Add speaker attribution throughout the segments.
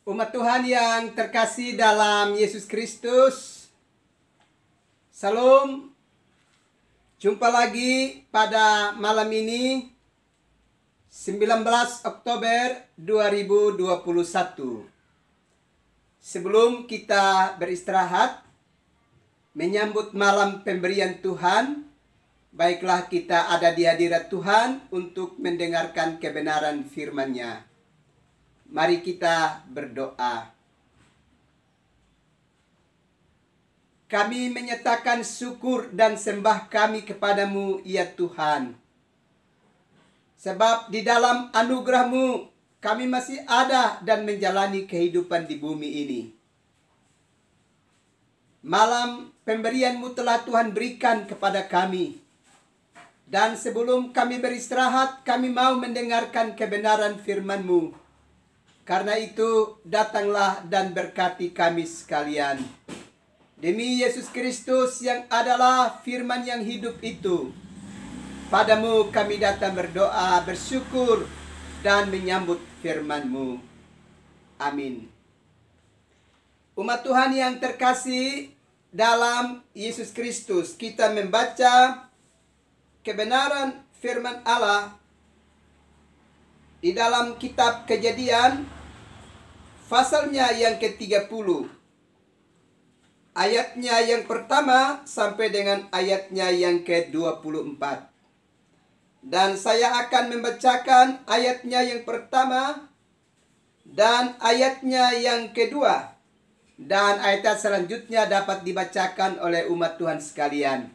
Speaker 1: Umat Tuhan yang terkasih dalam Yesus Kristus, Salam. Jumpa lagi pada malam ini 19 Oktober 2021. Sebelum kita beristirahat menyambut malam pemberian Tuhan, baiklah kita ada di hadirat Tuhan untuk mendengarkan kebenaran firman-Nya. Mari kita berdoa. Kami menyatakan syukur dan sembah kami kepadamu, ya Tuhan. Sebab di dalam anugerah-Mu kami masih ada dan menjalani kehidupan di bumi ini. Malam pemberian-Mu telah Tuhan berikan kepada kami. Dan sebelum kami beristirahat, kami mau mendengarkan kebenaran firman-Mu. Karena itu, datanglah dan berkati kami sekalian. Demi Yesus Kristus yang adalah firman yang hidup itu. Padamu kami datang berdoa, bersyukur, dan menyambut firman-Mu. Amin. Umat Tuhan yang terkasih dalam Yesus Kristus, kita membaca kebenaran firman Allah di dalam kitab Kejadian, pasalnya yang ke-30. Ayatnya yang pertama sampai dengan ayatnya yang ke-24. Dan saya akan membacakan ayatnya yang pertama dan ayatnya yang kedua. Dan ayat selanjutnya dapat dibacakan oleh umat Tuhan sekalian.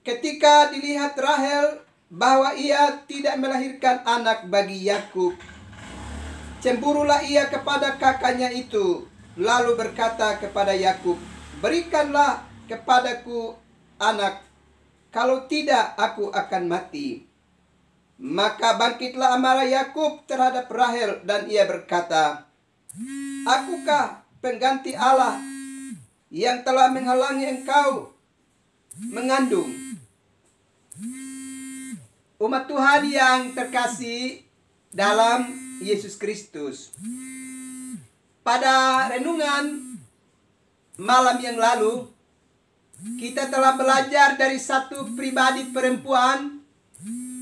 Speaker 1: Ketika dilihat Rahel bahwa ia tidak melahirkan anak bagi Yakub, cemburulah ia kepada kakaknya itu, lalu berkata kepada Yakub, "Berikanlah kepadaku anak, kalau tidak aku akan mati." Maka bangkitlah amarah Yakub terhadap Rahel dan ia berkata, "Akukah pengganti Allah yang telah menghalangi engkau mengandung?" Umat Tuhan yang terkasih dalam Yesus Kristus, pada renungan malam yang lalu kita telah belajar dari satu pribadi perempuan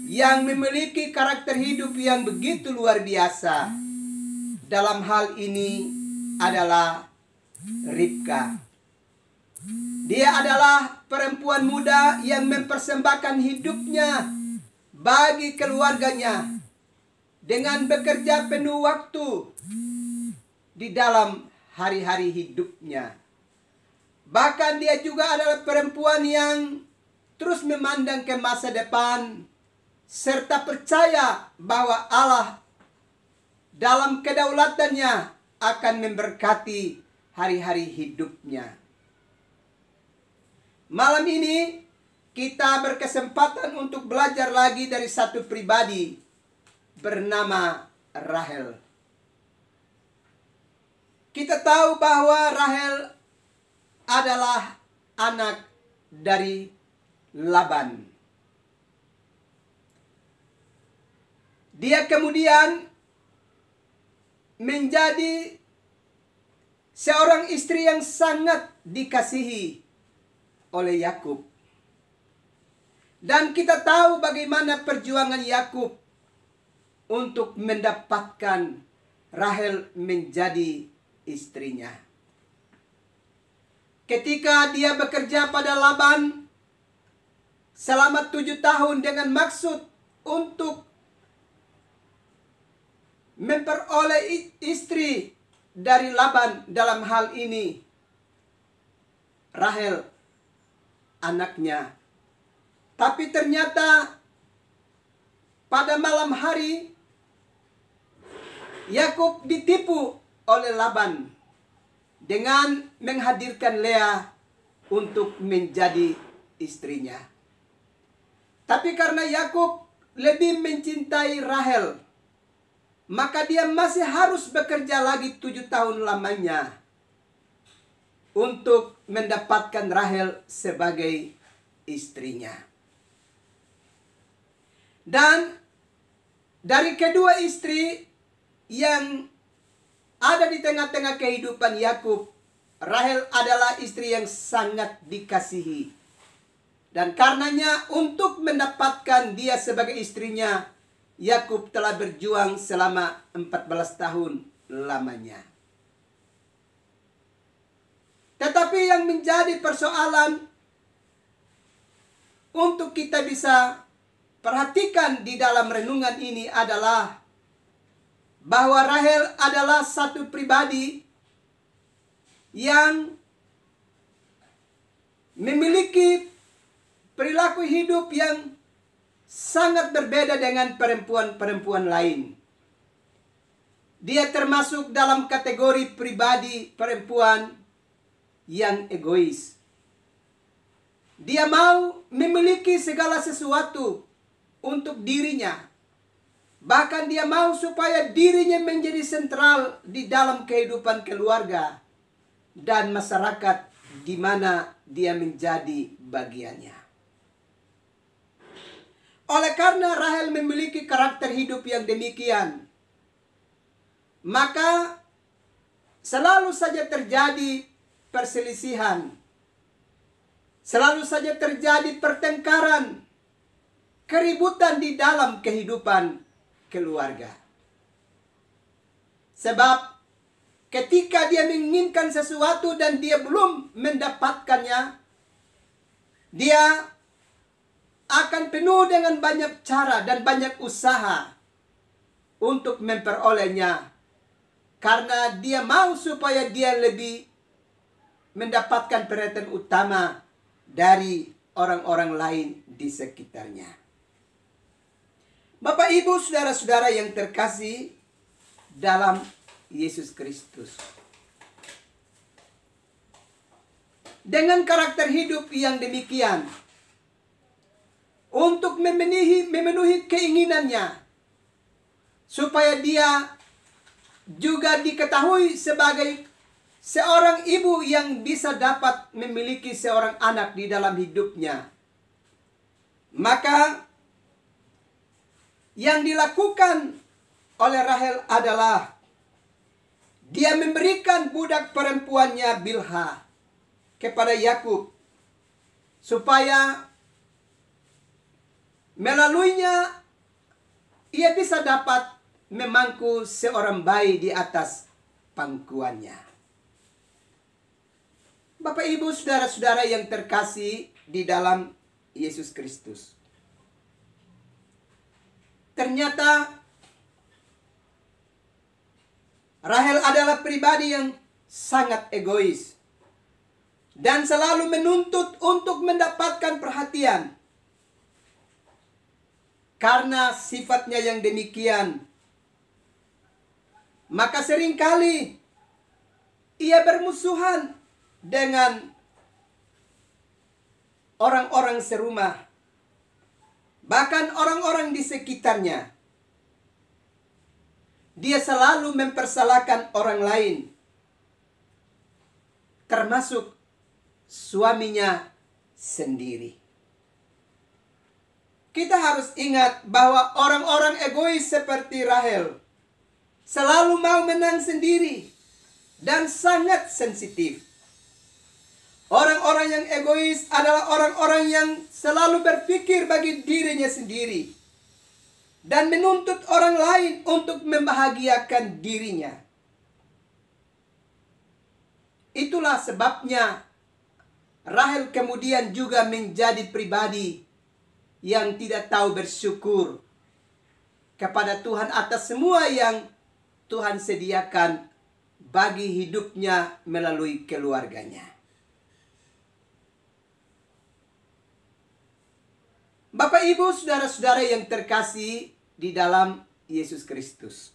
Speaker 1: yang memiliki karakter hidup yang begitu luar biasa. Dalam hal ini adalah Ribka. Dia adalah perempuan muda yang mempersembahkan hidupnya bagi keluarganya dengan bekerja penuh waktu di dalam hari-hari hidupnya. Bahkan dia juga adalah perempuan yang terus memandang ke masa depan serta percaya bahwa Allah dalam kedaulatannya akan memberkati hari-hari hidupnya. Malam ini kita berkesempatan untuk belajar lagi dari satu pribadi bernama Rahel. Kita tahu bahwa Rahel adalah anak dari Laban. Dia kemudian menjadi seorang istri yang sangat dikasihi oleh Yakub. Dan kita tahu bagaimana perjuangan Yakub untuk mendapatkan Rahel menjadi istrinya. Ketika dia bekerja pada Laban selama 7 tahun dengan maksud untuk memperoleh istri dari Laban, dalam hal ini Rahel anaknya. Tapi ternyata pada malam hari Yakub ditipu oleh Laban dengan menghadirkan Lea untuk menjadi istrinya. Tapi karena Yakub lebih mencintai Rahel, maka dia masih harus bekerja lagi 7 tahun lamanya untuk mendapatkan Rahel sebagai istrinya. Dan dari kedua istri yang ada di tengah-tengah kehidupan Yakub, Rahel adalah istri yang sangat dikasihi. Dan karenanya untuk mendapatkan dia sebagai istrinya, Yakub telah berjuang selama 14 tahun lamanya. Tetapi yang menjadi persoalan untuk kita bisa perhatikan di dalam renungan ini adalah bahwa Rahel adalah satu pribadi yang memiliki perilaku hidup yang sangat berbeda dengan perempuan-perempuan lain. Dia termasuk dalam kategori pribadi perempuan yang egois. Dia mau memiliki segala sesuatu untuk dirinya. Bahkan dia mau supaya dirinya menjadi sentral di dalam kehidupan keluarga dan masyarakat di mana dia menjadi bagiannya. Oleh karena Rahel memiliki karakter hidup yang demikian, maka selalu saja terjadi perselisihan, selalu saja terjadi pertengkaran, keributan di dalam kehidupan keluarga. Sebab ketika dia menginginkan sesuatu dan dia belum mendapatkannya, dia akan penuh dengan banyak cara dan banyak usaha untuk memperolehnya. Karena dia mau supaya dia lebih mendapatkan perhatian utama dari orang-orang lain di sekitarnya. Bapak, Ibu, saudara-saudara yang terkasih dalam Yesus Kristus. Dengan karakter hidup yang demikian, untuk memenuhi keinginannya, supaya dia juga diketahui sebagai seorang ibu yang bisa dapat memiliki seorang anak di dalam hidupnya. Maka yang dilakukan oleh Rahel adalah dia memberikan budak perempuannya Bilha kepada Yakub, supaya melaluinya ia bisa dapat memangku seorang bayi di atas pangkuannya. Bapak, Ibu, saudara-saudara yang terkasih di dalam Yesus Kristus. Ternyata Rahel adalah pribadi yang sangat egois dan selalu menuntut untuk mendapatkan perhatian. Karena sifatnya yang demikian, maka seringkali ia bermusuhan dengan orang-orang serumah, bahkan orang-orang di sekitarnya. Dia selalu mempersalahkan orang lain, termasuk suaminya sendiri. Kita harus ingat bahwa orang-orang egois seperti Rahel selalu mau menang sendiri dan sangat sensitif. Orang-orang yang egois adalah orang-orang yang selalu berpikir bagi dirinya sendiri dan menuntut orang lain untuk membahagiakan dirinya. Itulah sebabnya Rahel kemudian juga menjadi pribadi yang tidak tahu bersyukur kepada Tuhan atas semua yang Tuhan sediakan bagi hidupnya melalui keluarganya. Bapak, Ibu, saudara-saudara yang terkasih di dalam Yesus Kristus.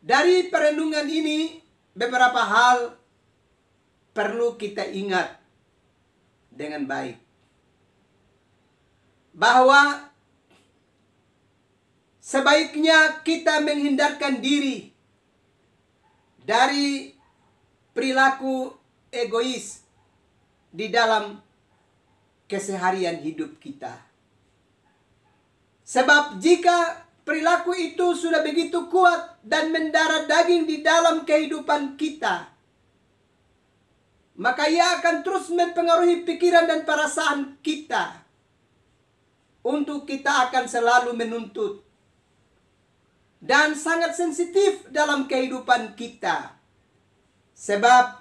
Speaker 1: Dari perenungan ini, beberapa hal perlu kita ingat dengan baik. Bahwa sebaiknya kita menghindarkan diri dari perilaku egois di dalam keseharian hidup kita. Sebab jika perilaku itu sudah begitu kuat dan mendarah daging di dalam kehidupan kita, maka ia akan terus mempengaruhi pikiran dan perasaan kita. Untuk kita akan selalu menuntut dan sangat sensitif dalam kehidupan kita. Sebab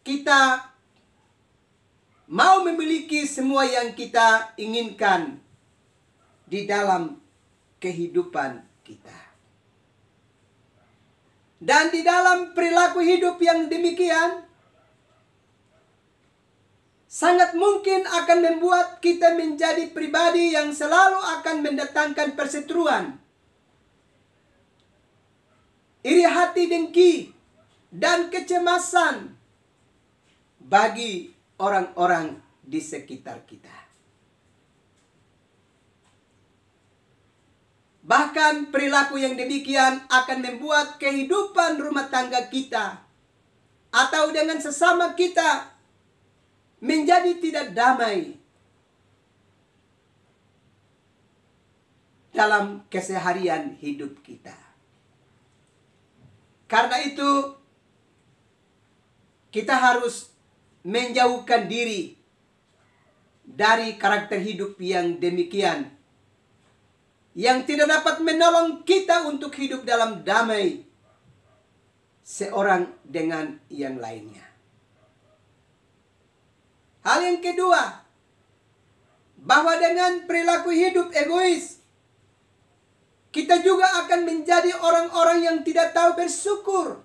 Speaker 1: kita mau memiliki semua yang kita inginkan di dalam kehidupan kita. Dan di dalam perilaku hidup yang demikian, sangat mungkin akan membuat kita menjadi pribadi yang selalu akan mendatangkan perseteruan, iri hati, dengki, dan kecemasan bagi orang-orang di sekitar kita. Bahkan perilaku yang demikian akan membuat kehidupan rumah tangga kita atau dengan sesama kita menjadi tidak damai dalam keseharian hidup kita. Karena itu, kita harus menjauhkan diri dari karakter hidup yang demikian, yang tidak dapat menolong kita untuk hidup dalam damai seorang dengan yang lainnya. Hal yang kedua, bahwa dengan perilaku hidup egois, kita juga akan menjadi orang-orang yang tidak tahu bersyukur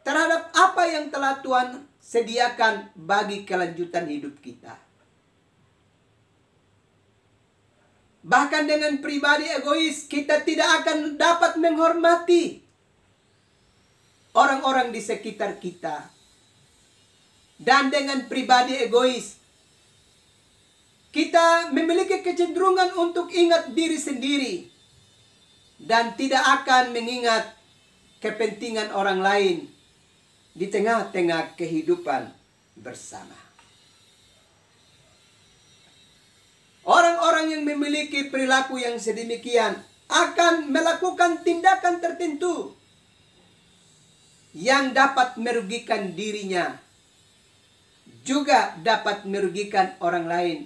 Speaker 1: terhadap apa yang telah Tuhan sediakan bagi kelanjutan hidup kita. Bahkan dengan pribadi egois, kita tidak akan dapat menghormati orang-orang di sekitar kita. Dan dengan pribadi egois, kita memiliki kecenderungan untuk ingat diri sendiri dan tidak akan mengingat kepentingan orang lain di tengah-tengah kehidupan bersama. Orang-orang yang memiliki perilaku yang sedemikian akan melakukan tindakan tertentu yang dapat merugikan dirinya, juga dapat merugikan orang lain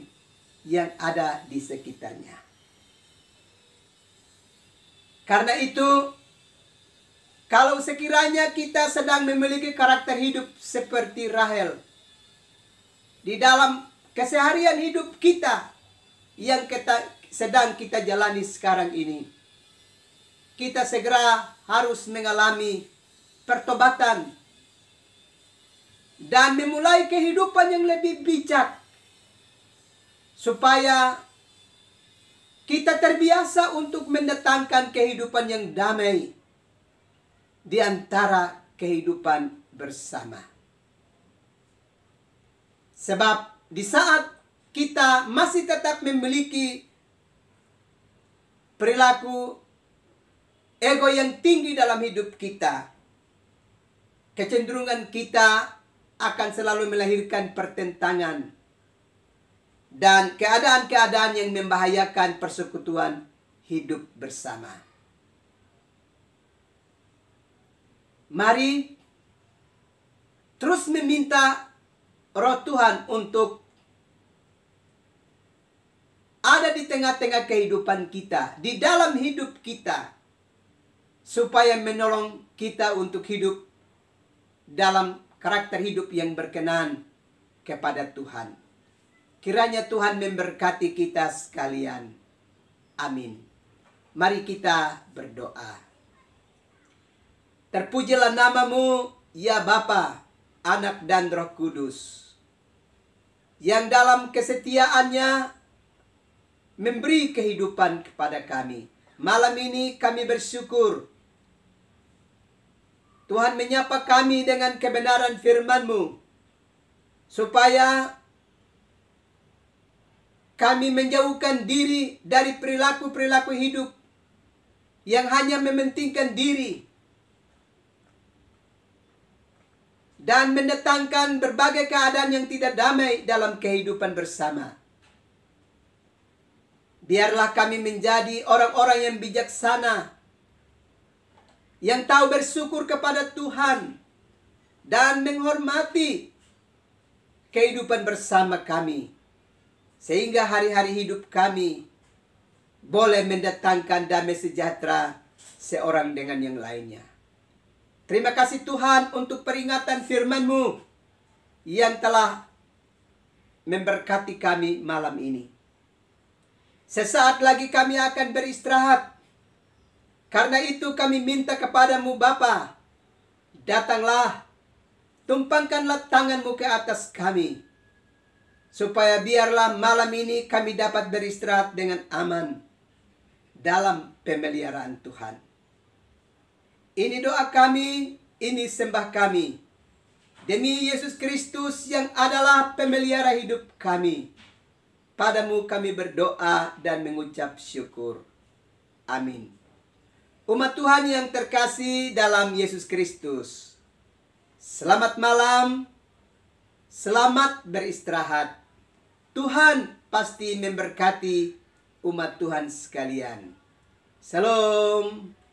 Speaker 1: yang ada di sekitarnya. Karena itu, kalau sekiranya kita sedang memiliki karakter hidup seperti Rahel, di dalam keseharian hidup kita yang sedang kita jalani sekarang ini, kita segera harus mengalami pertobatan dan memulai kehidupan yang lebih bijak, supaya kita terbiasa untuk mendatangkan kehidupan yang damai di antara kehidupan bersama. Sebab di saat kita masih tetap memiliki perilaku ego yang tinggi dalam hidup kita, kecenderungan kita akan selalu melahirkan pertentangan dan keadaan-keadaan yang membahayakan persekutuan hidup bersama. Mari terus meminta Roh Tuhan untuk ada di tengah-tengah kehidupan kita, di dalam hidup kita, supaya menolong kita untuk hidup dalam karakter hidup yang berkenan kepada Tuhan. Kiranya Tuhan memberkati kita sekalian. Amin. Mari kita berdoa. Terpujilah namamu, ya Bapa, Anak dan Roh Kudus, yang dalam kesetiaannya memberi kehidupan kepada kami. Malam ini kami bersyukur Tuhan menyapa kami dengan kebenaran firman-Mu, supaya kami menjauhkan diri dari perilaku-perilaku hidup yang hanya mementingkan diri dan mendatangkan berbagai keadaan yang tidak damai dalam kehidupan bersama. Biarlah kami menjadi orang-orang yang bijaksana, yang tahu bersyukur kepada Tuhan, dan menghormati kehidupan bersama kami. Sehingga hari-hari hidup kami boleh mendatangkan damai sejahtera seorang dengan yang lainnya. Terima kasih Tuhan untuk peringatan firman-Mu yang telah memberkati kami malam ini. Sesaat lagi kami akan beristirahat. Karena itu kami minta kepadamu Bapa, datanglah, tumpangkanlah tangan-Mu ke atas kami, supaya biarlah malam ini kami dapat beristirahat dengan aman dalam pemeliharaan Tuhan. Ini doa kami, ini sembah kami, demi Yesus Kristus yang adalah pemelihara hidup kami. Padamu kami berdoa dan mengucap syukur. Amin. Umat Tuhan yang terkasih dalam Yesus Kristus, selamat malam, selamat beristirahat. Tuhan pasti memberkati umat Tuhan sekalian. Salam.